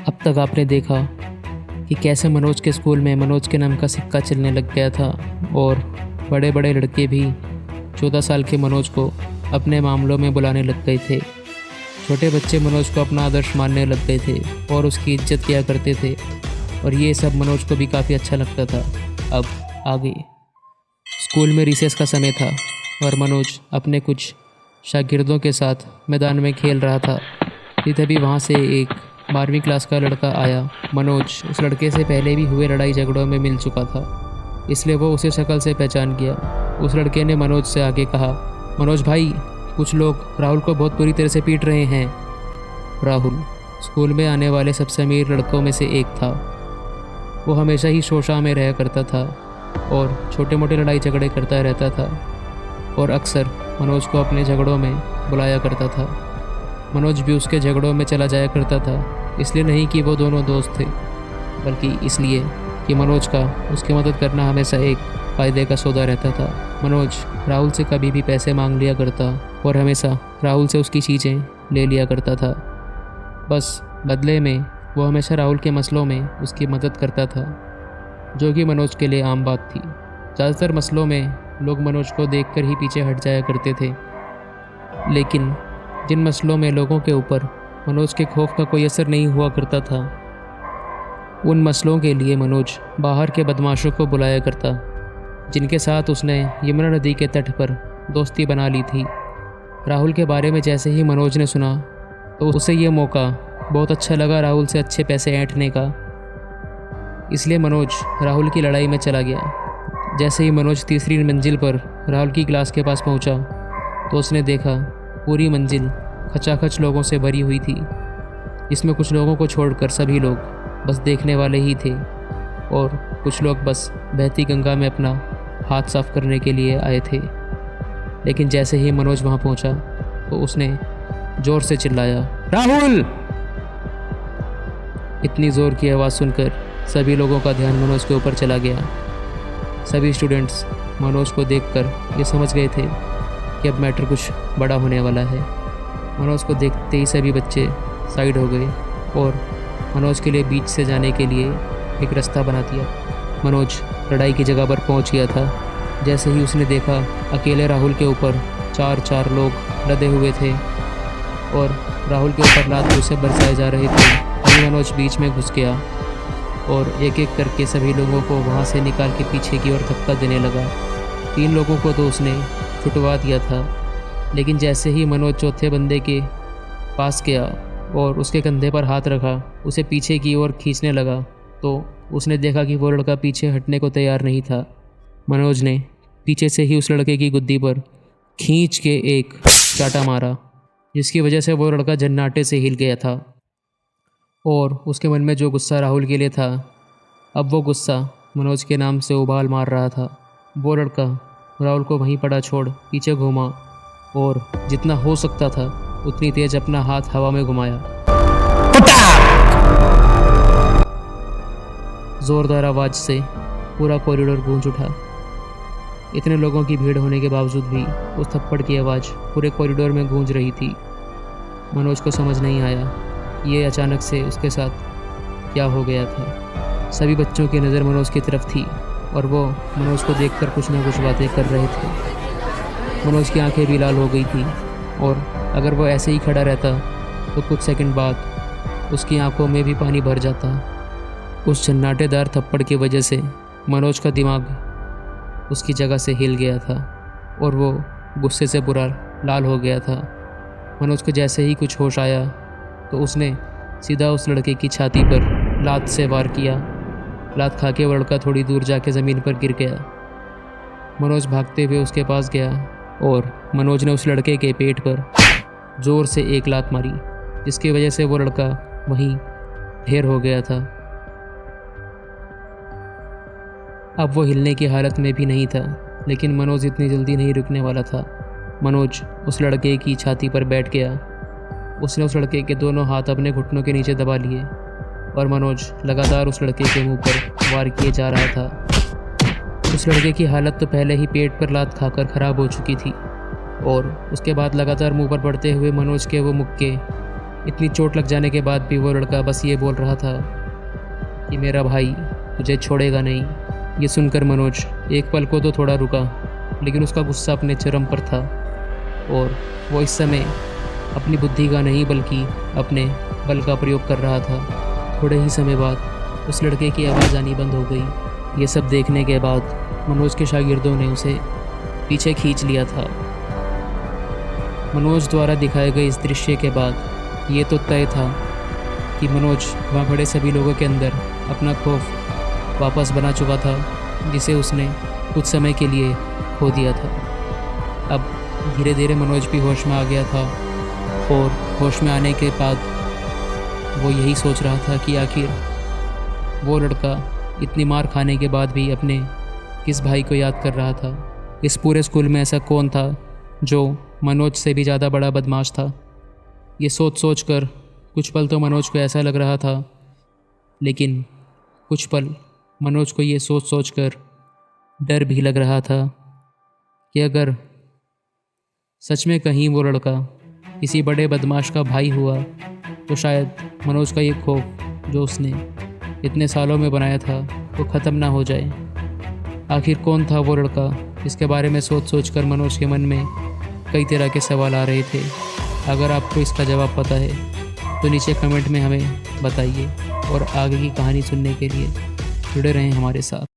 अब तक आपने देखा कि कैसे मनोज के स्कूल में मनोज के नाम का सिक्का चलने लग गया था और बड़े बड़े लड़के भी 14 साल के मनोज को अपने मामलों में बुलाने लग गए थे। छोटे बच्चे मनोज को अपना आदर्श मानने लग गए थे और उसकी इज्जत किया करते थे और ये सब मनोज को भी काफ़ी अच्छा लगता था। अब आगे स्कूल में रिसेस का समय था और मनोज अपने कुछ शागिर्दों के साथ मैदान में खेल रहा था कि तभी वहाँ से एक 12वीं क्लास का लड़का आया। मनोज उस लड़के से पहले भी हुए लड़ाई झगड़ों में मिल चुका था, इसलिए वो उसे शक्ल से पहचान गया। उस लड़के ने मनोज से आगे कहा, मनोज भाई, कुछ लोग राहुल को बहुत बुरी तरह से पीट रहे हैं। राहुल स्कूल में आने वाले सबसे अमीर लड़कों में से एक था। वो हमेशा ही शोशा में रहा करता था और छोटे मोटे लड़ाई झगड़े करता रहता था और अक्सर मनोज को अपने झगड़ों में बुलाया करता था। मनोज भी उसके झगड़ों में चला जाया करता था, इसलिए नहीं कि वो दोनों दोस्त थे, बल्कि इसलिए कि मनोज का उसकी मदद करना हमेशा एक फ़ायदे का सौदा रहता था। मनोज राहुल से कभी भी पैसे मांग लिया करता और हमेशा राहुल से उसकी चीज़ें ले लिया करता था। बस बदले में वो हमेशा राहुल के मसलों में उसकी मदद करता था, जो कि मनोज के लिए आम बात थी। ज़्यादातर मसलों में लोग मनोज को देखकर ही पीछे हट जाया करते थे, लेकिन जिन मसलों में लोगों के ऊपर मनोज के खौफ का कोई असर नहीं हुआ करता था, उन मसलों के लिए मनोज बाहर के बदमाशों को बुलाया करता, जिनके साथ उसने यमुना नदी के तट पर दोस्ती बना ली थी। राहुल के बारे में जैसे ही मनोज ने सुना तो उसे ये मौका बहुत अच्छा लगा राहुल से अच्छे पैसे ऐंठने का, इसलिए मनोज राहुल की लड़ाई में चला गया। जैसे ही मनोज तीसरी मंजिल पर राहुल की क्लास के पास पहुंचा तो उसने देखा पूरी मंजिल खचाखच लोगों से भरी हुई थी। इसमें कुछ लोगों को छोड़कर सभी लोग बस देखने वाले ही थे और कुछ लोग बस बहती गंगा में अपना हाथ साफ करने के लिए आए थे। लेकिन जैसे ही मनोज वहां पहुंचा तो उसने ज़ोर से चिल्लाया, राहुल! इतनी ज़ोर की आवाज़ सुनकर सभी लोगों का ध्यान मनोज के ऊपर चला गया। सभी स्टूडेंट्स मनोज को देखकर ये समझ गए थे कि अब मैटर कुछ बड़ा होने वाला है। मनोज को देखते ही सभी बच्चे साइड हो गए और मनोज के लिए बीच से जाने के लिए एक रास्ता बना दिया। मनोज लड़ाई की जगह पर पहुंच गया था। जैसे ही उसने देखा अकेले राहुल के ऊपर चार लोग लदे हुए थे और राहुल के ऊपर लात से बरसाए जा रहे थे, वहीं मनोज बीच में घुस गया और एक एक करके सभी लोगों को वहां से निकाल के पीछे की ओर धक्का देने लगा। 3 लोगों को तो उसने छुटवा दिया था, लेकिन जैसे ही मनोज चौथे बंदे के पास गया और उसके कंधे पर हाथ रखा, उसे पीछे की ओर खींचने लगा तो उसने देखा कि वो लड़का पीछे हटने को तैयार नहीं था। मनोज ने पीछे से ही उस लड़के की गुद्दी पर खींच के एक चाटा मारा, जिसकी वजह से वो लड़का झन्नाटे से हिल गया था और उसके मन में जो गुस्सा राहुल के लिए था, अब वो गुस्सा मनोज के नाम से उबाल मार रहा था। वो लड़का राहुल को वहीं पड़ा छोड़ पीछे घूमा और जितना हो सकता था उतनी तेज अपना हाथ हवा में घुमाया। जोरदार आवाज़ से पूरा कॉरिडोर गूंज उठा। इतने लोगों की भीड़ होने के बावजूद भी उस थप्पड़ की आवाज़ पूरे कॉरिडोर में गूंज रही थी। मनोज को समझ नहीं आया ये अचानक से उसके साथ क्या हो गया था। सभी बच्चों की नज़र मनोज की तरफ थी और वो मनोज को देखकर कुछ ना कुछ बातें कर रहे थे। मनोज की आंखें भी लाल हो गई थी और अगर वो ऐसे ही खड़ा रहता तो कुछ सेकंड बाद उसकी आंखों में भी पानी भर जाता। उस झन्नाटेदार थप्पड़ की वजह से मनोज का दिमाग उसकी जगह से हिल गया था और वो गुस्से से बुरा लाल हो गया था। मनोज को जैसे ही कुछ होश आया तो उसने सीधा उस लड़के की छाती पर लात से वार किया। लात खा के वो लड़का थोड़ी दूर जाके ज़मीन पर गिर गया। मनोज भागते हुए उसके पास गया और मनोज ने उस लड़के के पेट पर ज़ोर से एक लात मारी, जिसकी वजह से वो लड़का वहीं ढेर हो गया था। अब वो हिलने की हालत में भी नहीं था, लेकिन मनोज इतनी जल्दी नहीं रुकने वाला था। मनोज उस लड़के की छाती पर बैठ गया। उसने उस लड़के के दोनों हाथ अपने घुटनों के नीचे दबा लिए और मनोज लगातार उस लड़के के मुंह पर वार किए जा रहा था। उस लड़के की हालत तो पहले ही पेट पर लात खाकर ख़राब हो चुकी थी और उसके बाद लगातार मुंह पर पड़ते हुए मनोज के वो मुक्के इतनी चोट लग जाने के बाद भी वो लड़का बस ये बोल रहा था कि मेरा भाई तुझे छोड़ेगा नहीं। ये सुनकर मनोज एक पल को तो थोड़ा रुका, लेकिन उसका गुस्सा अपने चरम पर था और वो इस समय अपनी बुद्धि का नहीं बल्कि अपने बल का प्रयोग कर रहा था। थोड़े ही समय बाद उस लड़के की आवाज़ आनी बंद हो गई। ये सब देखने के बाद मनोज के शागिर्दों ने उसे पीछे खींच लिया था। मनोज द्वारा दिखाए गए इस दृश्य के बाद ये तो तय था कि मनोज वहाँ खड़े सभी लोगों के अंदर अपना खौफ वापस बना चुका था, जिसे उसने कुछ समय के लिए खो दिया था। अब धीरे धीरे मनोज भी होश में आ गया था और होश में आने के बाद वो यही सोच रहा था कि आखिर वो लड़का इतनी मार खाने के बाद भी अपने किस भाई को याद कर रहा था। इस पूरे स्कूल में ऐसा कौन था जो मनोज से भी ज़्यादा बड़ा बदमाश था। ये सोच कर कुछ पल तो मनोज को ऐसा लग रहा था, लेकिन कुछ पल मनोज को ये सोच कर डर भी लग रहा था कि अगर सच में कहीं वो लड़का किसी बड़े बदमाश का भाई हुआ तो शायद मनोज का ये खौफ जो उसने इतने सालों में बनाया था वो ख़त्म ना हो जाए। आखिर कौन था वो लड़का जिसके बारे में सोच कर मनोज के मन में कई तरह के सवाल आ रहे थे। अगर आपको इसका जवाब पता है तो नीचे कमेंट में हमें बताइए और आगे की कहानी सुनने के लिए जुड़े रहें हमारे साथ।